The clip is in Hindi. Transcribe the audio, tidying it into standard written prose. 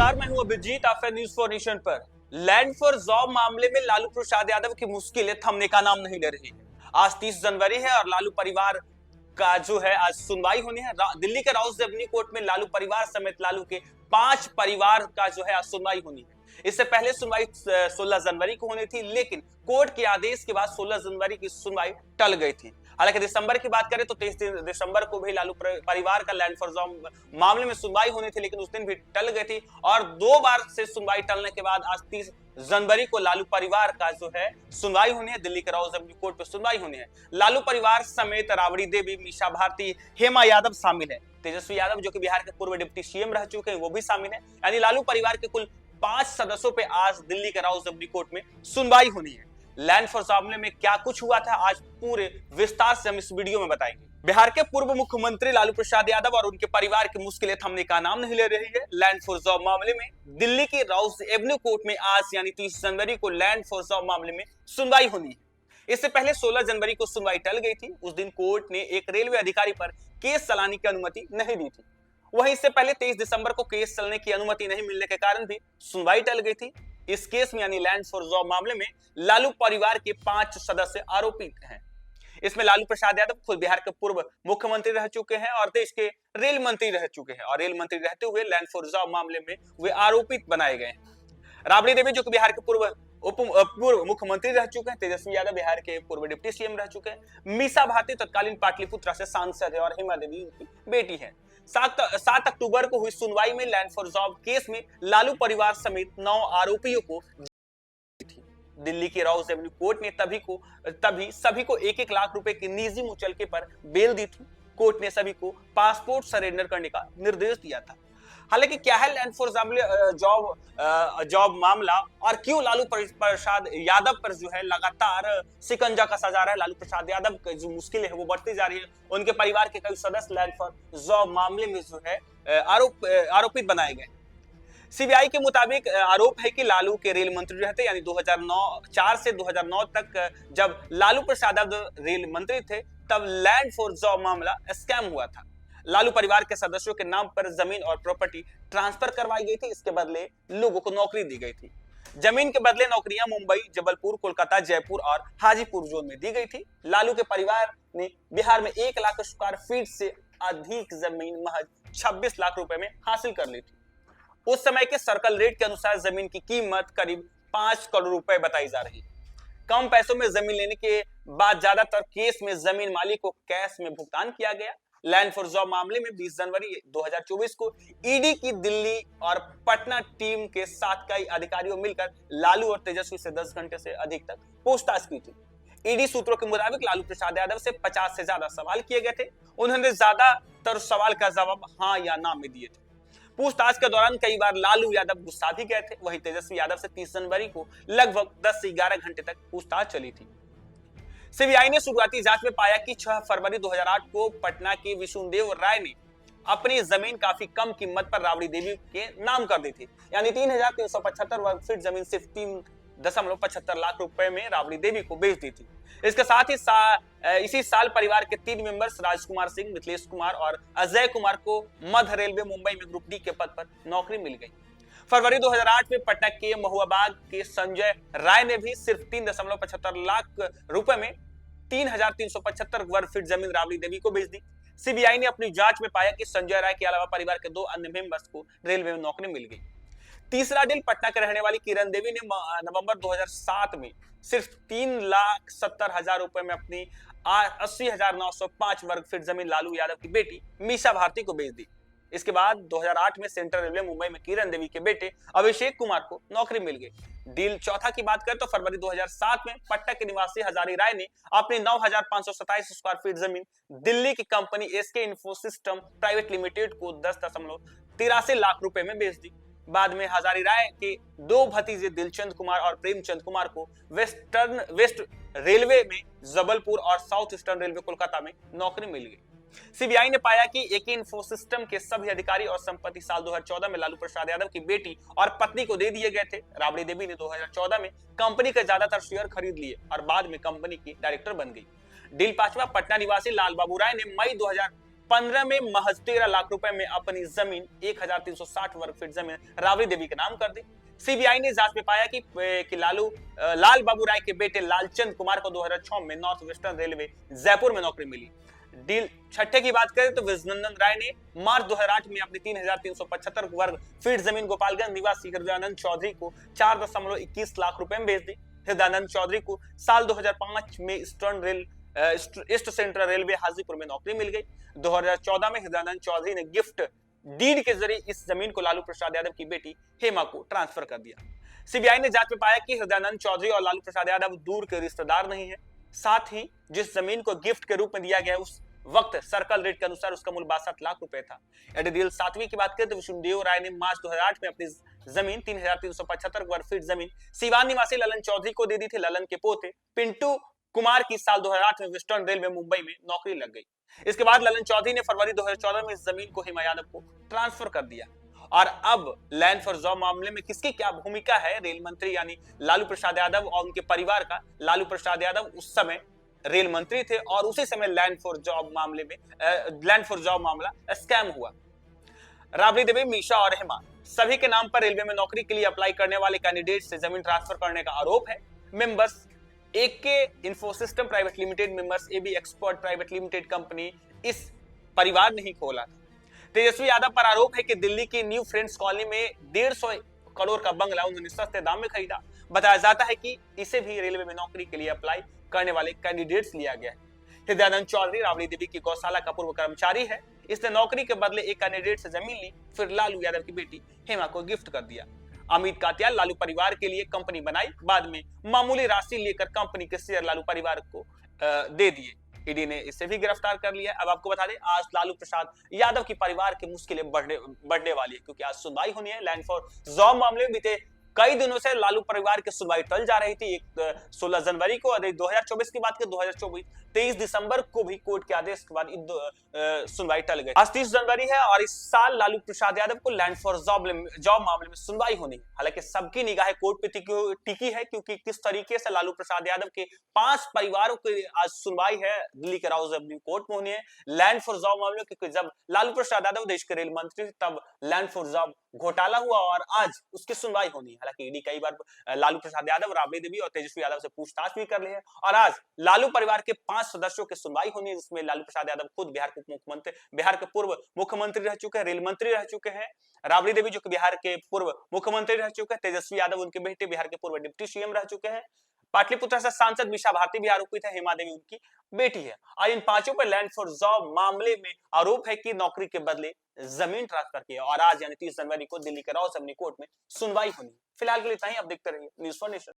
नमस्कार, मैं हूं अभिजीत। आप न्यूज फॉर नेशन पर। लैंड फॉर जॉब मामले में लालू प्रसाद यादव की मुश्किलें थमने का नाम नहीं ले रही है। आज 30 जनवरी है और लालू परिवार का जो है आज सुनवाई होनी है। दिल्ली के राउस एवेन्यू कोर्ट में लालू परिवार समेत लालू के 5 परिवार का जो है आज सुनवाई होनी है। इससे पहले सुनवाई 16 जनवरी को होनी थी, लेकिन कोर्ट के आदेश के बाद 16 जनवरी की सुनवाई टल गई थी। हालांकि दिसंबर की बात करें तो 23 दिसंबर को भी लालू परिवार का लैंड फॉर जॉब मामले में सुनवाई होनी थी, लेकिन उस दिन भी टल गई थी और 2 बार से सुनवाई टलने के बाद आज 30 जनवरी को लालू परिवार का जो है सुनवाई होनी है। दिल्ली के राउस एवेन्यू कोर्ट पे सुनवाई होनी है। लालू परिवार समेत राबड़ी देवी, मीसा भारती, हेमा यादव शामिल है। तेजस्वी यादव जो कि बिहार के पूर्व डिप्टी सीएम रह चुके हैं वो भी शामिल है। यानी लालू परिवार के कुल 5 सदस्यों पे आज दिल्ली के राउस एवेन्यू कोर्ट में सुनवाई होनी है। लैंड फॉर मामले में क्या कुछ हुआ था आज पूरे विस्तार से हम इस वीडियो में बताएंगे। बिहार के पूर्व मुख्यमंत्री लालू प्रसाद यादव और उनके परिवार की मुश्किलें थमने का नाम नहीं ले रही है। लैंड फॉर जॉब मामले में दिल्ली के राउस एवेन्यू कोर्ट में आज यानी 30 जनवरी को लैंड फॉर जॉब मामले में सुनवाई होनी है। इससे पहले 16 जनवरी को सुनवाई टल गई थी। उस दिन कोर्ट ने एक रेलवे अधिकारी पर केस चलाने की अनुमति नहीं दी थी। वहीं इससे पहले 23 दिसंबर को केस चलने की अनुमति नहीं मिलने के कारण भी सुनवाई टल गई थी। इस केस में यानी लैंड फॉर जॉब मामले में लालू परिवार के 5 सदस्य आरोपित हैं। इसमें लालू प्रसाद यादव खुद बिहार के पूर्व मुख्यमंत्री रह चुके हैं और देश के रेल मंत्री रह चुके हैं और रेल मंत्री रहते हुए लैंड फॉर जॉब मामले में वे आरोपित बनाए गए हैं। राबड़ी देवी जो कि बिहार के पूर्व मुख्यमंत्री रह चुके हैं। तेजस्वी यादव बिहार के पूर्व डिप्टी सीएम रह चुके हैं। मीसा भारती तत्कालीन पाटलिपुत्र से सांसद है और हेमा देवी उनकी बेटी है। 7 अक्टूबर को हुई सुनवाई में लैंड फॉर जॉब केस में लालू परिवार समेत 9 आरोपियों को दिल्ली के राउस एवेन्यू कोर्ट ने तभी सभी को 1-1 लाख रुपए की निजी मुचलके पर बेल दी थी। कोर्ट ने सभी को पासपोर्ट सरेंडर करने का निर्देश दिया था। हालांकि क्या है लैंड फॉर जॉब मामला और क्यों लालू प्रसाद यादव पर जो है लगातार शिकंजा कसा जा रहा है। लालू प्रसाद यादव की जो मुश्किलें है वो बढ़ती जा रही है। उनके परिवार के कई सदस्य लैंड फॉर जॉब मामले में जो है आरोपित बनाए गए। सीबीआई के मुताबिक आरोप है कि लालू के रेल मंत्री रहते यानी 2004 से 2009 तक जब लालू प्रसाद यादव रेल मंत्री थे तब लैंड फॉर जॉब मामला स्कैम हुआ था। लालू परिवार के सदस्यों के नाम पर जमीन और प्रॉपर्टी ट्रांसफर करवाई गई थी। इसके बदले लोगों को नौकरी दी गई थी। जमीन के बदले नौकरियां मुंबई, जबलपुर, कोलकाता, जयपुर और हाजीपुर जोन में दी गई थी। लालू के परिवार ने बिहार में 1 लाख स्क्वायर फीट से अधिक जमीन महज 26 लाख रुपए में हासिल कर ली थी। उस समय के सर्कल रेट के अनुसार जमीन की कीमत करीब 5 करोड़ रुपए बताई जा रही है। कम पैसों में जमीन लेने के बाद ज्यादातर केस में जमीन मालिक को कैश में भुगतान किया गया। लैंड फॉर जॉब मामले में 20 जनवरी 2024 को ईडी की दिल्ली और पटना टीम के 7 कई अधिकारियों मिलकर लालू और तेजस्वी से 10 घंटे से अधिक तक पूछताछ की थी। ईडी सूत्रों के मुताबिक लालू प्रसाद यादव से 50 से ज्यादा सवाल किए गए थे। उन्होंने ज्यादातर सवाल का जवाब हाँ या ना में दिए थे। पूछताछ के दौरान कई बार लालू यादव गुस्सा भी गए थे। वहीं तेजस्वी यादव से 30 जनवरी को लगभग 10 से 11 घंटे तक पूछताछ चली थी। सीबीआई ने शुरुआती जांच में पाया कि 6 फरवरी 2008 को पटना के विष्णुदेव राय ने अपनी जमीन काफी कम कीमत पर राबड़ी देवी के नाम कर दी थी। यानी 3,375 वर्ग फीट जमीन सिर्फ 3.75 लाख रुपए में राबड़ी देवी को बेच दी थी। इसके साथ ही इसी साल परिवार के 3 मेंबर्स राजकुमार सिंह, मिथिलेश कुमार और अजय कुमार को मध्य रेलवे मुंबई में ग्रुप डी के पद पर नौकरी मिल गई। फरवरी 2008 में पटना के महुआबाग के संजय राय ने भी सिर्फ 3.75 लाख रुपए में 3,375 वर्ग फीट जमीन राबड़ी देवी को बेच दी। सीबीआई ने अपनी जांच में पाया कि संजय राय के अलावा परिवार के 2 अन्य मेंबर्स को रेलवे में नौकरी मिल गई। तीसरा डील पटना के रहने वाली किरण देवी ने नवंबर 2007 में सिर्फ 3,70,000 रुपए में अपनी 80,905 वर्ग फीट जमीन लालू यादव की बेटी मीसा भारती को बेच दी। इसके बाद 2008 में सेंट्रल रेलवे मुंबई में किरण देवी के बेटे अभिषेक कुमार को नौकरी मिल गई। डील चौथा की बात करें तो फरवरी 2007 में पटना के निवासी हजारी राय ने अपनी 9,527 स्क्वायर फीट जमीन दिल्ली की company SK Infosystem private limited को 10.83 लाख रुपए में बेच दी। बाद में हजारी राय के 2 भतीजे दिलचंद कुमार और प्रेमचंद कुमार को वेस्ट रेलवे में जबलपुर और साउथ ईस्टर्न रेलवे कोलकाता में नौकरी मिल गई। सीबीआई ने पाया कि एके इन्फोसिस्टम के सभी अधिकारी और संपत्ति साल 2014 में लालू प्रसाद यादव की बेटी और पत्नी को दे दिए गए थे। राबड़ी देवी ने 2014 में कंपनी के ज्यादातर शेयर खरीद लिए और बाद में कंपनी की डायरेक्टर बन गई। डील पांचवा, पटना निवासी लाल बाबू राय ने मई 15 में महज 13 लाख रुपए में अपनी जमीन 1360 वर्ग फीट जमीन राबड़ी देवी के नाम कर दी। सीबीआई ने जांच में पाया कि लाल बाबू राय के बेटे लालचंद कुमार को 2006 में नॉर्थ वेस्टर्न रेलवे जयपुर में नौकरी मिली। डील छठे की बात करें तो विजनंदन राय ने मार्च 2008 में अपनी 3375 वर्ग फीट जमीन गोपालगंज निवासी हृदयानंद चौधरी को 4.21 लाख रुपए में बेच दी। हृदयानंद चौधरी को साल 2005 में ईस्ट सेंट्रल रेलवे हाजीपुर में नौकरी मिल गई। 2014 में हृदयानंद चौधरी ने गिफ्ट डीड के जरिए इस जमीन को लालू प्रसाद यादव की बेटी हेमा को ट्रांसफर कर दिया। सीबीआई ने जांच में पाया कि हृदयानंद चौधरी और लालू प्रसाद यादव दूर के रिश्तेदार नहीं है। साथ ही जिस जमीन को गिफ्ट के रूप में दिया गया उस वक्त सर्कल रेट के अनुसार उसका मूल्य 62 लाख रुपए था। यदि डील 7वीं की बात करें तो विष्णुदेव राय ने मार्च 2008 में अपनी जमीन 3375 वर्ग फीट जमीन सीवान निवासी ललन चौधरी को दे दी थी। ललन के पोते पिंटू कुमार की साल 2008 में वेस्टर्न रेलवे मुंबई में नौकरी लग गई। इसके बाद ललन चौधरी ने फरवरी 2014 में इस जमीन को हेमा यादव को ट्रांसफर कर दिया। और अब लैंड फॉर जॉब मामले में किसकी क्या भूमिका है? रेल मंत्री यानी लालू प्रसाद यादव और उनके परिवार का। लालू प्रसाद यादव उस समय रेल मंत्री थे और उसी समय लैंड फॉर जॉब मामला स्कैम हुआ। राबड़ी देवी, मीशा और हेमा सभी के नाम पर रेलवे में नौकरी के लिए अप्लाई करने वाले कैंडिडेट से जमीन ट्रांसफर करने का आरोप है। Members AK infosystem private limited, members AB expert private limited company इस परिवार ने ही खोला था। तेजस्वी यादव पर आरोप है कि दिल्ली की न्यू फ्रेंड्स कॉलोनी में 150 करोड़ का बंगला उन्होंने सस्ते दाम में खरीदा। बताया जाता है कि इसे भी रेलवे में नौकरी के लिए अप्लाई करने वाले कैंडिडेट्स लिया गया है। हृदयानंद चौधरी राबड़ी देवी की गौशाला का पूर्व कर्मचारी है। इसने नौकरी के बदले एक कैंडिडेट से जमीन ली, फिर लालू यादव की बेटी हेमा को गिफ्ट कर दिया। अमित काटियाल लालू परिवार के लिए कंपनी बनाई, बाद में मामूली राशि लेकर कंपनी के शेयर लालू परिवार को दे दिए। ईडी ने इसे भी गिरफ्तार कर लिया। अब आपको बता दें, आज लालू प्रसाद यादव की परिवार की मुश्किलें बढ़ने वाली है, क्योंकि आज सुनवाई होनी है लैंड फॉर जॉब मामले में। बीते कई दिनों से लालू परिवार की सुनवाई टल जा रही थी। 16 जनवरी को 2024 की बात करें, 2024 23 दिसंबर को भी कोर्ट के आदेश के बाद सुनवाई टल गई। आज 30 जनवरी है और इस साल लालू प्रसाद यादव को लैंड फॉर जॉब मामले में सुनवाई होनी है। हालांकि सबकी निगाहें कोर्ट पे टिकी है, क्योंकि किस तरीके से लालू प्रसाद यादव के 5 परिवारों की आज सुनवाई है दिल्ली के राउज एवेन्यू कोर्ट में होनी है लैंड फॉर जॉब मामले। क्योंकि जब लालू प्रसाद यादव देश के रेल मंत्री तब लैंड फॉर जॉब घोटाला हुआ और आज उसकी सुनवाई होनी है। हालांकि ईडी कई बार लालू प्रसाद यादव, राबड़ी देवी और तेजस्वी यादव से पूछताछ भी कर ली है और आज लालू परिवार के 5 सदस्यों की सुनवाई होनी है, जिसमें लालू प्रसाद यादव खुद बिहार के पूर्व मुख्यमंत्री रह चुके हैं, रेल मंत्री रह चुके हैं। राबड़ी देवी जो कि बिहार के पूर्व मुख्यमंत्री रह चुके हैं। तेजस्वी यादव उनके बेटे बिहार के पूर्व डिप्टी सीएम रह चुके हैं। पाटलिपुत्र से सांसद मीशा भारती भी आरोपित है। हेमा देवी उनकी बेटी है और इन 5 पर लैंड फॉर जॉब मामले में आरोप है कि नौकरी के बदले जमीन ट्रांसफर किया और आज यानी 30 जनवरी को दिल्ली के राउज एवेन्यू कोर्ट में सुनवाई होनी। फिलहाल के लिए इतना ही। अब देखते रहिए न्यूज़ फॉर नेशन।